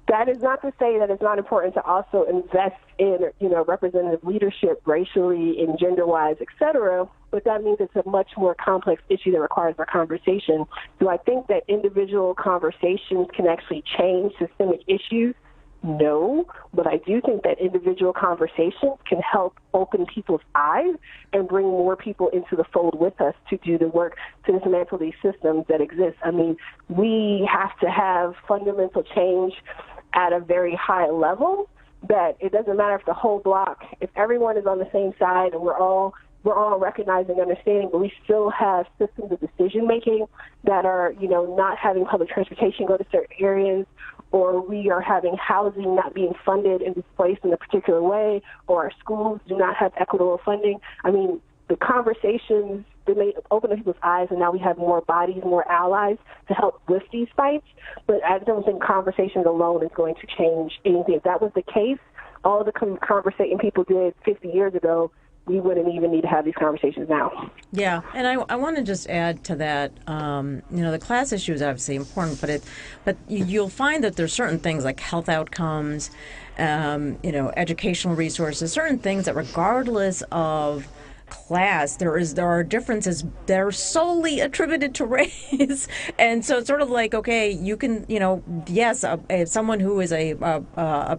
That is not to say that it's not important to also invest in, representative leadership racially and gender-wise, et cetera, but that means it's a much more complex issue that requires our conversation. Do I think that individual conversations can actually change systemic issues? No, but I do think that individual conversations can help open people's eyes and bring more people into the fold with us to do the work to dismantle these systems that exist. I mean, we have to have fundamental change at a very high level, that it doesn't matter if the whole block, if everyone is on the same side and we're all recognizing, understanding, but we still have systems of decision making that are, not having public transportation go to certain areas, or we are having housing not being funded and displaced in a particular way, or our schools do not have equitable funding. I mean, the conversations, they may open up people's eyes, and now we have more bodies, more allies to help with these fights. But I don't think conversations alone is going to change anything. If that was the case, all the conversating people did 50 years ago, we wouldn't even need to have these conversations now. Yeah, and I want to just add to that, the class issue is obviously important, but you'll find that there's certain things like health outcomes, educational resources, certain things that regardless of class, there are differences that are solely attributed to race. And so it's sort of like, okay, you can, yes, someone who is a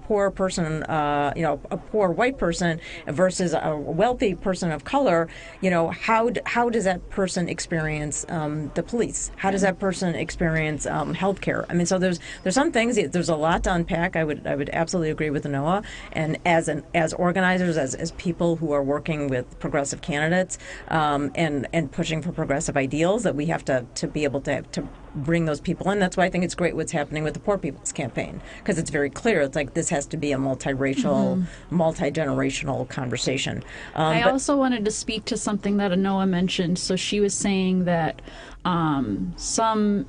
poor person, a poor white person versus a wealthy person of color, how does that person experience the police? How does that person experience healthcare? I mean, so there's some things, there's a lot to unpack. I would absolutely agree with Noah. And as organizers, as people who are working with progressive candidates and pushing for progressive ideals, that we have to be able to bring those people in. That's why I think it's great what's happening with the Poor People's Campaign, because it's very clear. It's like this has to be a multiracial, multi-generational conversation. I also wanted to speak to something that Anoa mentioned. So she was saying that some,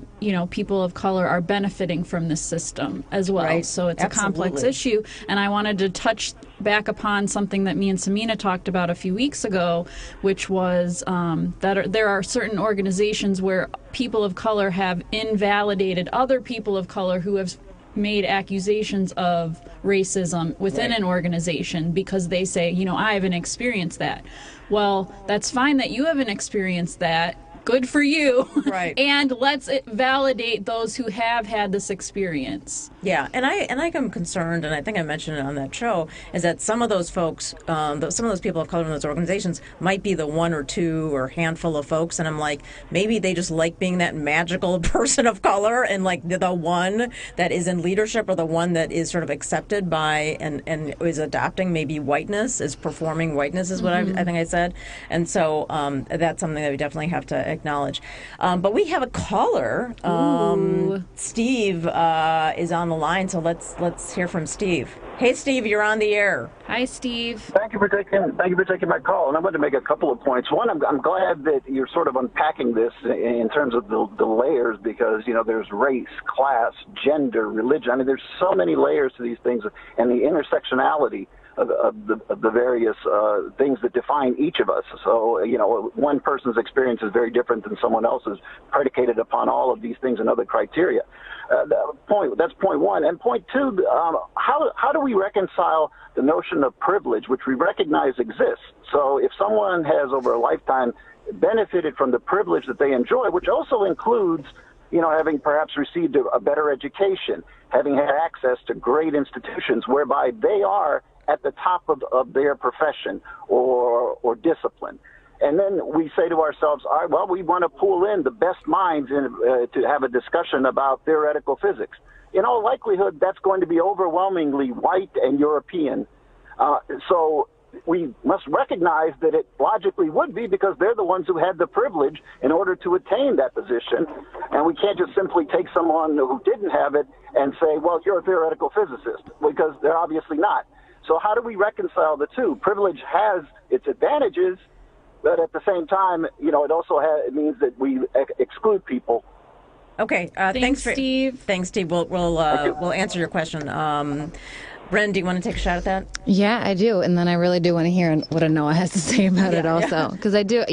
people of color are benefiting from this system as well. Right. So it's a complex issue. And I wanted to touch back upon something that me and Samina talked about a few weeks ago, which was that there are certain organizations where people of color have invalidated other people of color who have made accusations of racism within an organization because they say, I haven't experienced that. Well, that's fine that you haven't experienced that. Good for you. Right. And let's validate those who have had this experience. Yeah, and I am concerned, and I think I mentioned it on that show, is that some of those folks, some of those people of color in those organizations might be the one or two or handful of folks, and I'm like, maybe they just like being that magical person of color, and like the one that is in leadership, or the one that is sort of accepted by and is adopting maybe whiteness, is performing whiteness, is what I think I said. And so that's something that we definitely have to acknowledge. But we have a caller. Steve is on the line, so let's hear from Steve. Hey, Steve, you're on the air. Hi, Steve. Thank you for taking my call. And I want to make a couple of points. One, I'm glad that you're sort of unpacking this in terms of the layers, because there's race, class, gender, religion. I mean, there's so many layers to these things, and the intersectionality the various things that define each of us. So, one person's experience is very different than someone else's, predicated upon all of these things and other criteria. That's point one. And point two, how do we reconcile the notion of privilege, which we recognize exists? So if someone has over a lifetime benefited from the privilege that they enjoy, which also includes, having perhaps received a better education, having had access to great institutions whereby they are at the top of their profession or discipline. And then we say to ourselves, all right, well, we want to pull in the best minds to have a discussion about theoretical physics. In all likelihood, that's going to be overwhelmingly white and European. So we must recognize that it logically would be, because they're the ones who had the privilege in order to attain that position. And we can't just simply take someone who didn't have it and say, well, you're a theoretical physicist, because they're obviously not. So how do we reconcile the two? Privilege has its advantages, but at the same time, it also it means that we exclude people. Okay. Thanks, Steve. Thanks, Steve. We'll answer your question. Bren, do you want to take a shot at that? Yeah, I do. And then I really do want to hear what Anoa has to say about it also. Because I do,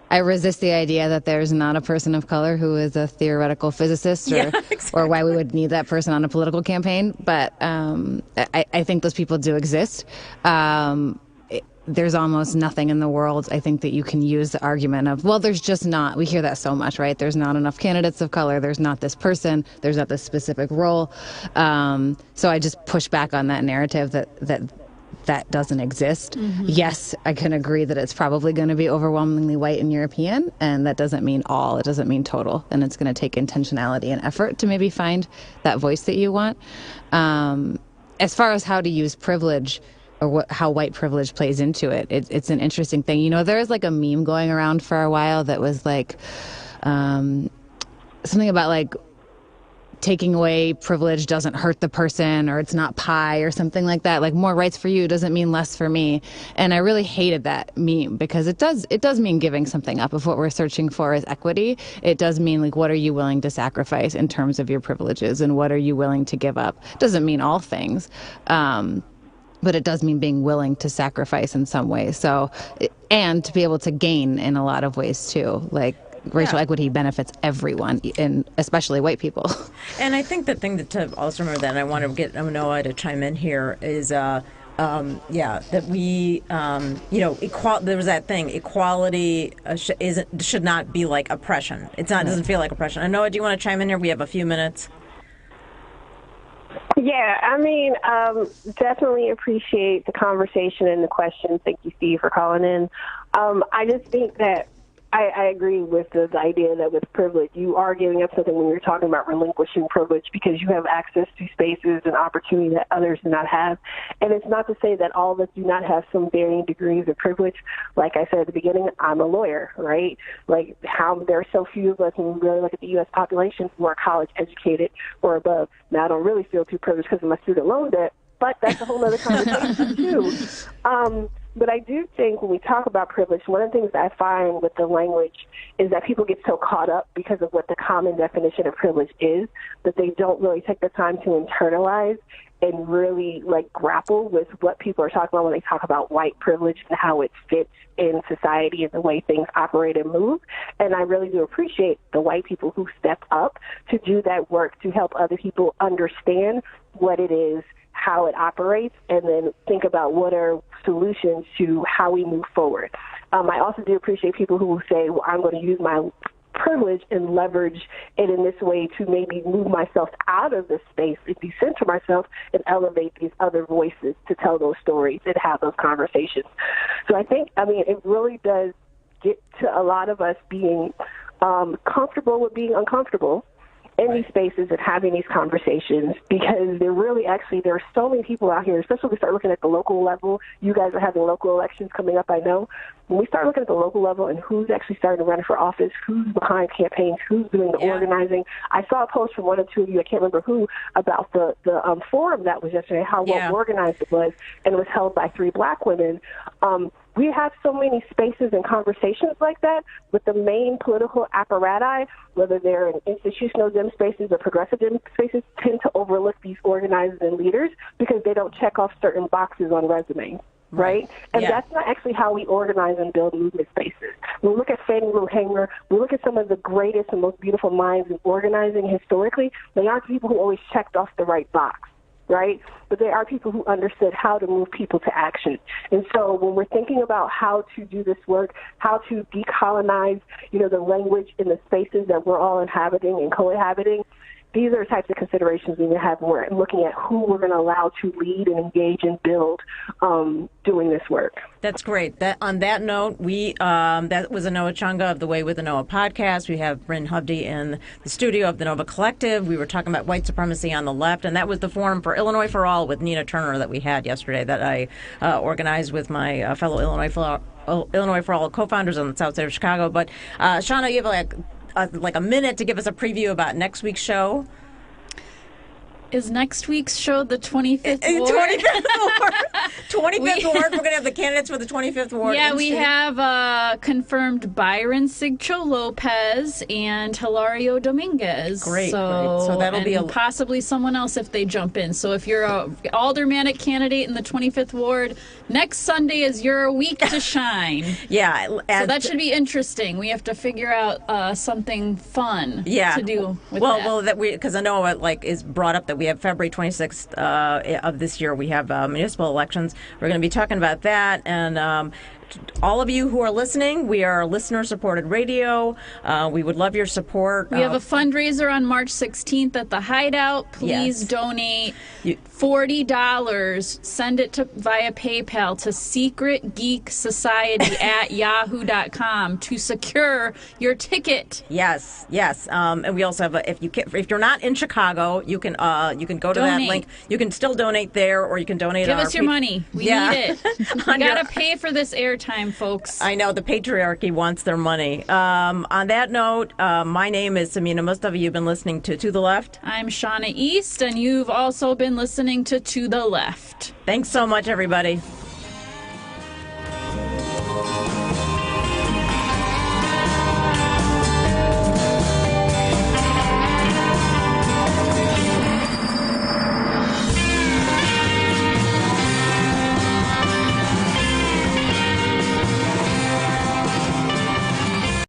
I resist the idea that there's not a person of color who is a theoretical physicist, or why we would need that person on a political campaign. But I think those people do exist. There's almost nothing in the world, I think, that you can use the argument of, well, there's just not. We hear that so much, right? There's not enough candidates of color. There's not this person. There's not this specific role. So I just push back on that narrative that doesn't exist. Mm-hmm. Yes, I can agree that it's probably going to be overwhelmingly white and European, and that doesn't mean all. It doesn't mean total. And it's going to take intentionality and effort to maybe find that voice that you want. As far as how to use privilege, or how white privilege plays into it. It's an interesting thing. There was like a meme going around for a while that was like something about like taking away privilege doesn't hurt the person, or it's not pie or something like that. Like more rights for you doesn't mean less for me. And I really hated that meme, because it does mean giving something up. If what we're searching for is equity, it does mean like, what are you willing to sacrifice in terms of your privileges, and what are you willing to give up? It doesn't mean all things. But it does mean being willing to sacrifice in some ways. So, and to be able to gain in a lot of ways too. Like racial equity benefits everyone, and especially white people. And I think the thing to also remember, that, and I want to get Anoa to chime in here, is that we, there was that thing, equality should not be like oppression. It's not, doesn't feel like oppression. Anoa, do you want to chime in here? We have a few minutes. Yeah, definitely appreciate the conversation and the questions. Thank you, Steve, for calling in. I just think that I agree with the idea that with privilege, you are giving up something when you're talking about relinquishing privilege, because you have access to spaces and opportunity that others do not have. And it's not to say that all of us do not have some varying degrees of privilege. Like I said at the beginning, I'm a lawyer, right? Like how there are so few of us, when we really look at the U.S. population, who are college educated or above. Now, I don't really feel too privileged because of my student loan debt, but that's a whole other conversation too. But I do think when we talk about privilege, one of the things that I find with the language is that people get so caught up because of what the common definition of privilege is, that they don't really take the time to internalize and really like grapple with what people are talking about when they talk about white privilege and how it fits in society and the way things operate and move. And I really do appreciate the white people who step up to do that work, to help other people understand what it is, how it operates, and then think about what are solutions to how we move forward. I also do appreciate people who will say, well, I'm going to use my privilege and leverage it in this way to maybe move myself out of this space and decenter myself and elevate these other voices to tell those stories and have those conversations. So I think, it really does get to a lot of us being comfortable with being uncomfortable in these spaces and having these conversations, because there are so many people out here, especially when we start looking at the local level. You guys are having local elections coming up, I know. When we start looking at the local level and who's actually starting to run for office, who's behind campaigns, who's doing the organizing. I saw a post from one or two of you, I can't remember who, about the forum that was yesterday, how well organized it was, and it was held by 3 Black women. We have so many spaces and conversations like that, but the main political apparati, whether they're in institutional Dem spaces or progressive Dem spaces, tend to overlook these organizers and leaders because they don't check off certain boxes on resumes. Right? And that's not actually how we organize and build movement spaces. When we look at Fannie Lou Hamer, we look at some of the greatest and most beautiful minds in organizing historically, they aren't people who always checked off the right box, right? But they are people who understood how to move people to action. And so when we're thinking about how to do this work, how to decolonize, the language in the spaces that we're all inhabiting and cohabiting, these are the types of considerations we have when we're looking at who we're going to allow to lead and engage and build doing this work. That's great. On that note, we that was Anoa Chunga of the Way with Anoa podcast. We have Bryn Hovde in the studio of the Nova Collective. We were talking about white supremacy on the left, and that was the Forum for Illinois for All with Nina Turner that we had yesterday that I organized with my fellow Illinois for All co-founders on the south side of Chicago. But Shauna, you have like a minute to give us a preview about next week's show. Is next week's show the 25th Ward? 25th Ward. 25th Ward. We're going to have the candidates for the 25th Ward. Yeah, we have confirmed Byron Sigcho Lopez and Hilario Dominguez. Great. So that'll be possibly someone else if they jump in. So if you're a aldermanic candidate in the 25th Ward, next Sunday is your week to shine. Yeah. So that should be interesting. We have to figure out something fun to do with that. Well, because I know it is brought up that we have February 26th of this year. We have municipal elections. We're going to be talking about that. And all of you who are listening, we are listener-supported radio. We would love your support. We have a fundraiser on March 16th at the Hideout. Please donate $40. Send it via PayPal to secretgeeksociety@yahoo.com to secure your ticket. Yes. And we also have if you're not in Chicago, you can go to that link. You can still donate there, or you can donate. Give us your money. We need it. We gotta pay for this airtime, folks. I know the patriarchy wants their money. On that note, my name is Samina Mustafa. You've been listening to the Left. I'm Shauna East, and you've also been listening to the Left. Thanks so much, everybody.